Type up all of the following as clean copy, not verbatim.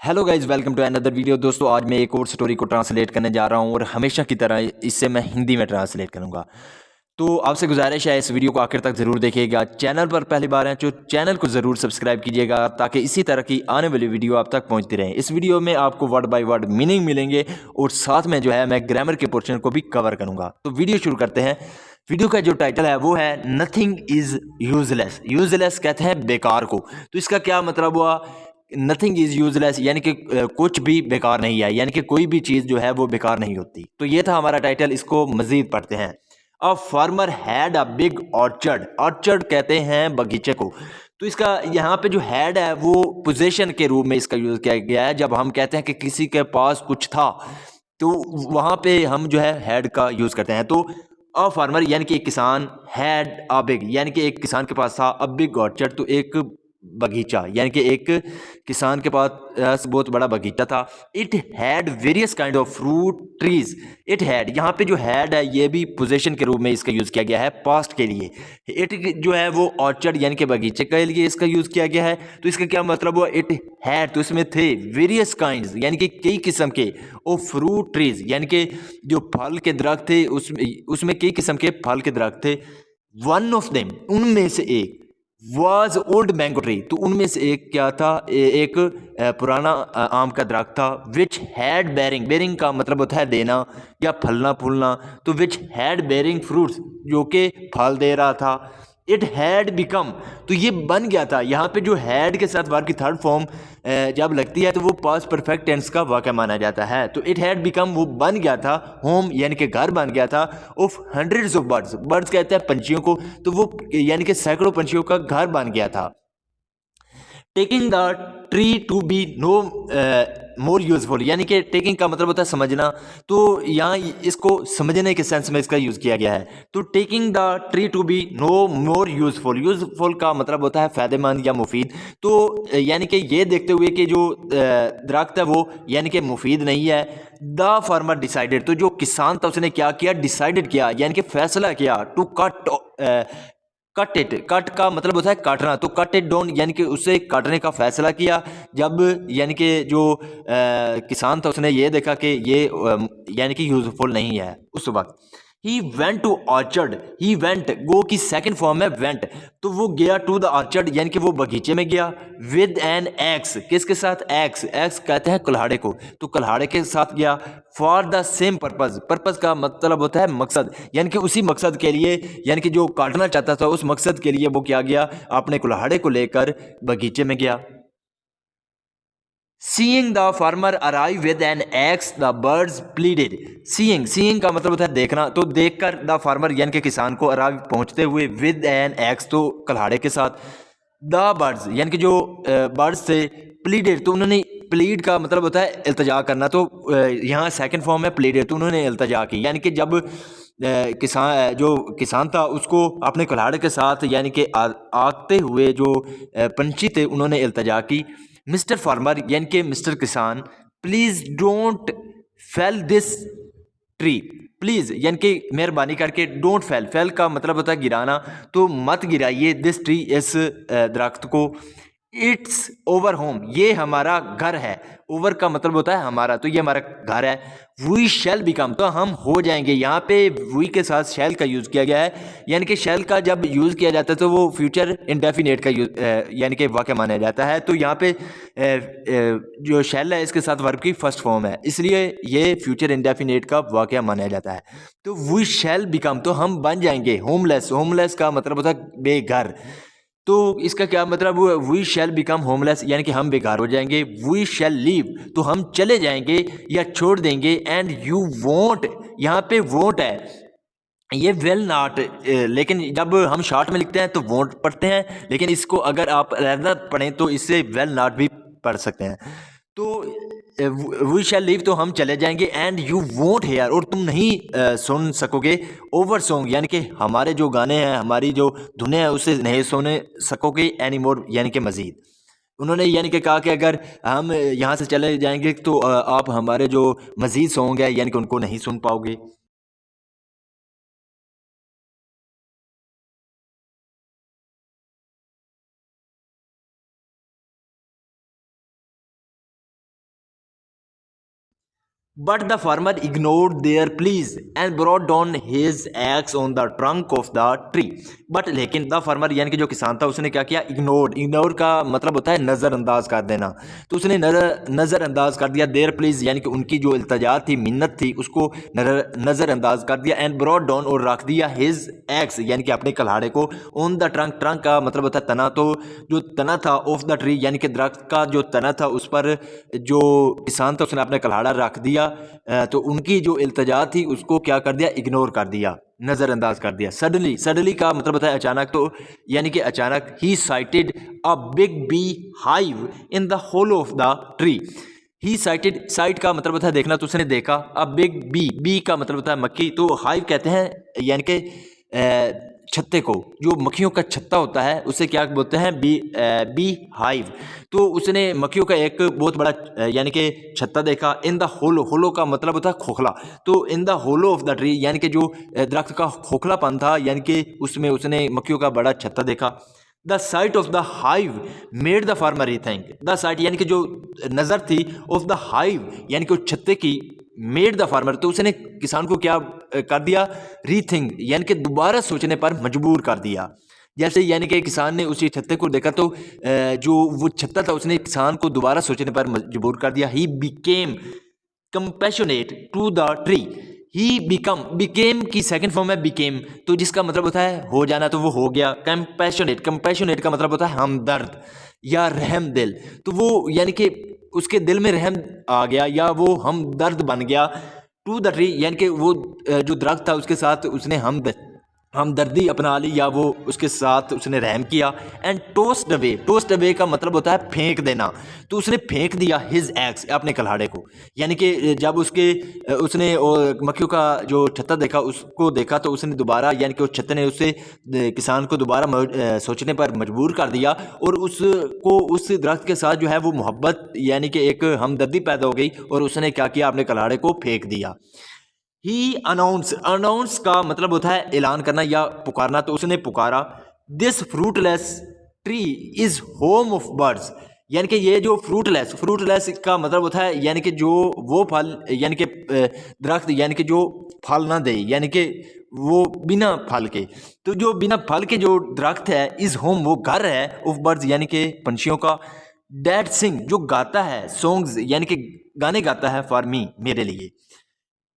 Hello guys, welcome to another video. दोस्तों, आज मैं एक और स्टोरी को ट्रांसलेट करने जा रहा हूँ और हमेशा की तरह इससे मैं हिंदी में ट्रांसलेट करूँगा। तो आपसे गुजारिश है, इस वीडियो को आखिर तक ज़रूर देखिएगा। चैनल पर पहली बार हैं तो चैनल को ज़रूर सब्सक्राइब कीजिएगा ताकि इसी तरह की आने वाली वीडियो आप तक पहुँचती रहें। इस वीडियो में आपको वर्ड बाय वर्ड मीनिंग मिलेंगे और साथ में जो है मैं ग्रामर के पोर्शन को भी कवर करूँगा। तो वीडियो शुरू करते हैं। वीडियो का जो टाइटल है वो है नथिंग इज़ यूजलेस। यूजलेस कहते हैं बेकार को। तो इसका क्या मतलब हुआ? नथिंग इज़ यूजलेस यानी कि कुछ भी बेकार नहीं है, यानी कि कोई भी चीज़ जो है वो बेकार नहीं होती। तो ये था हमारा टाइटल। इसको मज़ीद पढ़ते हैं। A farmer had a big orchard. Orchard कहते हैं बगीचे को। तो इसका यहाँ पे जो हैड है वो पोजेशन के रूप में इसका यूज़ किया गया है। जब हम कहते हैं कि किसी के पास कुछ था तो वहाँ पे हम जो है हैड का यूज़ करते हैं। तो अ फार्मर यानी कि एक किसान, हैड अ बिग यानी कि एक किसान के पास था, अ बिग ऑर्चर्ड तो एक बगीचा, यानी कि एक किसान के पास बहुत बड़ा बगीचा था। It had various kind of fruit trees. It had, यहाँ पे जो हैड है ये भी पोजेशन के रूप में इसका यूज़ किया गया है पास्ट के लिए। इट जो है वो ऑर्चर्ड यानी कि बगीचे के लिए इसका यूज़ किया गया है। तो इसका क्या मतलब हुआ? इट हैड, तो इसमें थे वेरियस काइंड्स यानी कि कई किस्म के, ऑफ फ्रूट ट्रीज यानी कि जो फल के दरख्त थे उसमें उसमें कई किस्म के फल के दरख्त थे। वन ऑफ देम, उनमें से एक, वाज ओल्ड मैंगो ट्री, तो उनमें से एक क्या था? एक पुराना आम का दरख्त था। विच हैड बेरिंग, बेरिंग का मतलब होता है देना या फलना फूलना। तो विच हैड बेरिंग फ्रूट्स, जो कि फल दे रहा था। इट हैड बिकम, तो ये बन गया था। यहाँ पे जो हैड के साथ वर्ब की थर्ड फॉर्म जब लगती है तो वो पास्ट परफेक्ट टेंस का वाक़या माना जाता है। तो इट हैड बिकम, वो बन गया था, होम यानी कि घर बन गया था, of hundreds of birds, birds कहते हैं पंछियों को, तो वो यानी कि सैकड़ों पंछियों का घर बन गया था। Taking the tree to be no more useful, यानी कि टेकिंग का मतलब होता है समझना। तो यहाँ इसको समझने के सेंस में इसका यूज़ किया गया है। तो taking the tree to be no more useful, useful का मतलब होता है फ़ायदेमंद या मुफीद। तो यानी कि ये देखते हुए कि जो दरख्त है वो यानी कि मुफीद नहीं है। द फार्मर डिसाइडेड, तो जो किसान था उसने क्या किया? डिसाइडेड किया यानी कि फैसला किया। To cut, cut it, cut का मतलब होता है काटना, तो कट इट डाउन यानी कि उसे काटने का फैसला किया। जब यानी कि जो किसान था उसने ये देखा कि ये यानी कि यूजफुल नहीं है उस वक्त। He went to orchard, he went, go की सेकंड फॉर्म है वेंट, तो वो गया टू द ऑर्चर्ड यानी कि वो बगीचे में गया। विद एन एक्स, किसके साथ? एक्स, एक्स कहते हैं कुल्हाड़े को, तो कुल्हाड़े के साथ गया। For the same purpose, purpose का मतलब होता है मकसद, यानी कि उसी मकसद के लिए, यानी कि जो काटना चाहता था उस मकसद के लिए वो क्या गया? अपने कुल्हाड़े को लेकर बगीचे में गया। Seeing the farmer arrive with an axe the birds pleaded. Seeing, seeing का मतलब होता है देखना, तो देखकर द फार्मर यानी कि किसान को अराइव पहुंचते हुए, विद एन एक्स तो कुल्हाड़े के साथ, द बर्ड्स यानी कि जो बर्ड्स थे, प्लीडेड तो उन्होंने, प्लीड का मतलब होता है इल्तजा करना, तो यहाँ सेकंड फॉर्म है प्लीडेड, तो उन्होंने इल्तजा की। यानी कि जब किसान, जो किसान था उसको अपने कुल्हाड़े के साथ यानी कि आगते हुए जो पंछी थे उन्होंने इल्तजा की। मिस्टर फार्मर यानी कि मिस्टर किसान, please don't fail this tree, please यानी कि मेहरबानी करके, डोंट फेल, फेल का मतलब होता है गिराना, तो मत गिराइए दिस ट्री, इस दरख्त को। इट्स ओवर होम, ये हमारा घर है। ओवर का मतलब होता है हमारा, तो ये हमारा घर है। वी शैल बिकम, तो हम हो जाएंगे। यहाँ पे वी के साथ शैल का यूज़ किया गया है, यानी कि शैल का जब यूज़ किया जाता है तो वो फ्यूचर इंडेफिनेट का यानी कि वाक़या माना जाता है। तो यहाँ पे जो शैल है इसके साथ वर्ब की फर्स्ट फॉर्म है, इसलिए ये फ्यूचर इंडेफिनेट का वाक़या माना जाता है। तो वी शैल बिकम, तो हम बन जाएंगे होमलेस। होमलेस का मतलब होता है बेघर, तो इसका क्या मतलब हुआ? वी शैल बिकम होमलेस यानी कि हम बेकार हो जाएंगे। वी शैल लीव, तो हम चले जाएंगे या छोड़ देंगे। एंड यू वोंट, यहाँ पे वोंट है, ये विल नॉट, लेकिन जब हम शॉर्ट में लिखते हैं तो वोंट पढ़ते हैं, लेकिन इसको अगर आप रैदर पढ़ें तो इससे विल नॉट भी पढ़ सकते हैं। तो वी शैल लीव, तो हम चले जाएंगे। एंड यू वोंट हेयर, और तुम नहीं सुन सकोगे। ओवर सॉन्ग यानी कि हमारे जो गाने हैं, हमारी जो धुनें हैं उसे नहीं सुने सकोगे। एनी मोर यानी कि मज़ीद, उन्होंने यानी कि कहा कि अगर हम यहाँ से चले जाएंगे तो आप हमारे जो मज़ीद सॉन्ग है यानी कि उनको नहीं सुन पाओगे। But the farmer ignored their pleas and brought down his axe on the trunk of the tree. But लेकिन द फार्मर यानी कि जो किसान था उसने क्या किया, इग्नोर का मतलब होता है नज़रअंदाज कर देना। तो उसने नज़रअंदाज कर दिया देयर प्लीज यानी कि उनकी जो इल्तजा थी, मिन्नत थी, उसको नज़रअंदाज कर दिया। एंड ब्रॉट डाउन और रख दिया हिज एक्स यानी कि अपने कल्हाड़े को ऑन द ट्रंक। ट्रंक का मतलब होता है तना। तो जो तना था ऑफ द ट्री यानी कि दरख्त का जो तना था उस पर जो किसान था उसने अपना कल्हाड़ा रख दिया। तो उनकी जो इल्तजा थी उसको क्या कर दिया, इग्नोर कर दिया, नज़रअंदाज कर दिया। सडनली का मतलब होता है अचानक। तो यानी कि अचानक ही sighted a big bee hive in the hole of the tree. He sighted, sight का मतलब होता है देखना, तो उसने देखा। अब बिग बी का मतलब होता है मक्खी। तो हाइव कहते हैं यानी कि छत्ते को, जो मक्खियों का छत्ता होता है उसे क्या बोलते हैं, बी हाइव। तो उसने मक्खियों का एक बहुत बड़ा यानी कि छत्ता देखा। इन द होलो का मतलब होता है खोखला। तो in the hollow of the tree यानी कि जो दरख्त का खोखलापन था यानी कि उसमें उसने मक्खियों का बड़ा छत्ता देखा। The site of the hive made the farmer rethink. The site यानी कि जो नज़र थी ऑफ द हाइव यानी कि उस छत्ते की, मेड द फार्मर तो उसने किसान को क्या कर दिया, रीथिंक यानी कि दोबारा सोचने पर मजबूर कर दिया। जैसे यानी कि किसान ने उसी छत्ते को देखा तो जो वो छत्ता था उसने किसान को दोबारा सोचने पर मजबूर कर दिया। He became compassionate to the tree. He became की सेकंड फॉर्म है बिकेम, तो जिसका मतलब होता है हो जाना, तो वो हो गया। कंपैशनेट का मतलब होता है हमदर्द या रहम दिल। तो वो यानी कि उसके दिल में रहम आ गया या वो हमदर्द बन गया। टू द ट्री यानी कि वो जो दरख्त था उसके साथ उसने हमदर्दी अपना ली या वो उसके साथ उसने रहम किया। एंड टोस्ट अवे का मतलब होता है फेंक देना। तो उसने फेंक दिया हिज एक्स अपने कल्हाड़े को। यानी कि जब उसने मक्खियों का जो छत्ता देखा उसको देखा तो उसने दोबारा यानी कि उस छत्ते ने उससे किसान को दोबारा सोचने पर मजबूर कर दिया। और उसको उस दरख्त के साथ जो है वो मोहब्बत यानी कि एक हमदर्दी पैदा हो गई और उसने क्या किया, अपने कल्हाड़े को फेंक दिया। ही अनाउंस का मतलब होता है ऐलान करना या पुकारना। तो उसने पुकारा, this fruitless tree is home of birds. यानी कि ये जो फ्रूटलेस का मतलब होता है यानी कि जो वो फल यानी कि दरख्त यानी कि जो फल ना दे यानी कि वो बिना फल के। तो जो बिना फल के जो दरख्त है, इज होम वो घर है, ऑफ बर्ड्स यानी कि पंछियों का। डैट सिंग जो गाता है, सॉन्ग्स यानी कि गाने गाता है, फॉर मी मेरे लिए।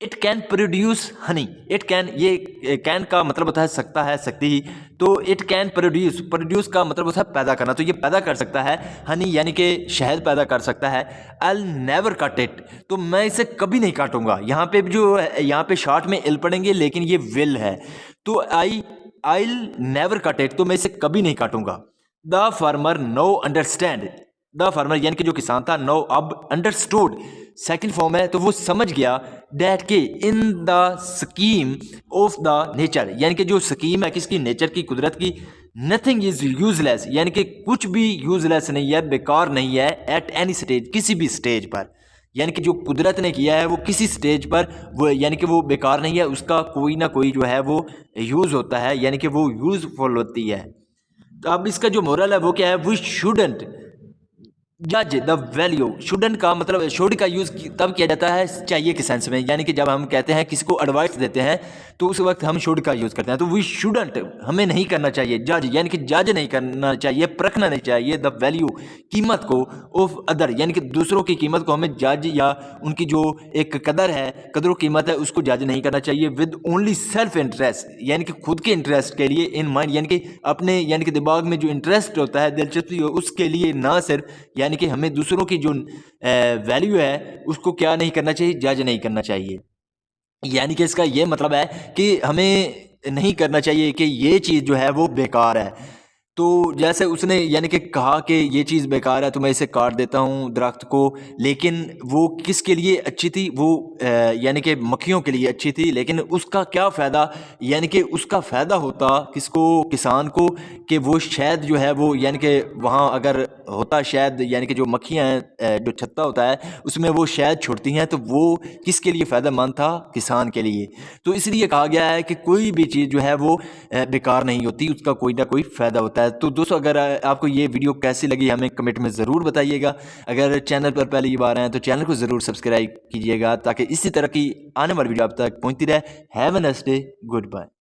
It can produce Honey. It can, ये कैन का मतलब होता है सकता है, सकती ही। तो इट कैन प्रोड्यूस का मतलब होता है पैदा करना। तो ये पैदा कर सकता है हनी यानी कि शहद पैदा कर सकता है। आई नेवर कट इट, तो मैं इसे कभी नहीं काटूंगा। यहाँ पे जो यहाँ पे शॉर्ट में इल पड़ेंगे लेकिन ये विल है। तो आई नेवर कट इट, तो मैं इसे कभी नहीं काटूंगा। The farmer no understand. The farmer यानी कि जो किसान था, नो अब अंडरस्टूड सेकंड फॉर्म है, तो वो समझ गया डैट के in the scheme of the nature यानी कि जो स्कीम है किसकी, नेचर की, कुदरत की। नथिंग इज यूजलेस यानी कि कुछ भी यूजलेस नहीं है, बेकार नहीं है। एट एनी स्टेज, किसी भी स्टेज पर, यानी कि जो कुदरत ने किया है वो किसी स्टेज पर वो यानी कि वो बेकार नहीं है, उसका कोई ना कोई जो है वो यूज़ होता है यानी कि वो यूजफुल होती है। तो अब इसका जो मोरल है वो क्या है, वी शुडंट जज द वैल्यू। शुडंट का मतलब, शुड का यूज़ तब किया जाता है चाहिए के सेंस में, यानी कि जब हम कहते हैं किसी को एडवाइस देते हैं तो उस वक्त हम शुड का यूज़ करते हैं। तो वी शुडंट, हमें नहीं करना चाहिए जज, यानी कि जज नहीं करना चाहिए, परखना नहीं चाहिए द वैल्यू, कीमत को, ऑफ अदर यानी कि दूसरों की कीमत को हमें जज या उनकी जो एक कदर है, कदर कीमत है, उसको जज नहीं करना चाहिए। विद ओनली सेल्फ इंटरेस्ट यानी कि खुद के इंटरेस्ट के लिए, इन माइंड यानी कि अपने यानी कि दिमाग में जो इंटरेस्ट होता है, दिलचस्पी हो, उसके लिए, ना सिर्फ यानी कि हमें दूसरों की जो वैल्यू है उसको क्या नहीं करना चाहिए, जज नहीं करना चाहिए। यानी कि इसका ये मतलब है कि हमें नहीं करना चाहिए कि ये चीज़ जो है वो बेकार है। तो जैसे उसने यानी कि कहा कि ये चीज़ बेकार है तो मैं इसे काट देता हूँ दरख्त को, लेकिन वो किसके लिए अच्छी थी, वो यानी कि मक्खियों के लिए अच्छी थी। लेकिन उसका क्या फ़ायदा, यानी कि उसका फ़ायदा होता किसको, किसान को, कि वो शहद जो है वो यानी कि वहाँ अगर होता शहद, यानी कि जो मक्खियाँ हैं, जो छत्ता होता है उसमें वो शहद छोड़ती हैं, तो वो किसके लिए फ़ायदेमंद था, किसान के लिए। तो इसलिए कहा गया है कि कोई भी चीज़ जो है वो बेकार नहीं होती, उसका कोई ना कोई फ़ायदा होता है। तो दोस्तों अगर आपको ये वीडियो कैसी लगी हमें कमेंट में ज़रूर बताइएगा। अगर चैनल पर पहली बार आए तो चैनल को ज़रूर सब्सक्राइब कीजिएगा ताकि इसी तरह की आने वाली वीडियो आप तक पहुँचती रहे। Have a nice day, good bye.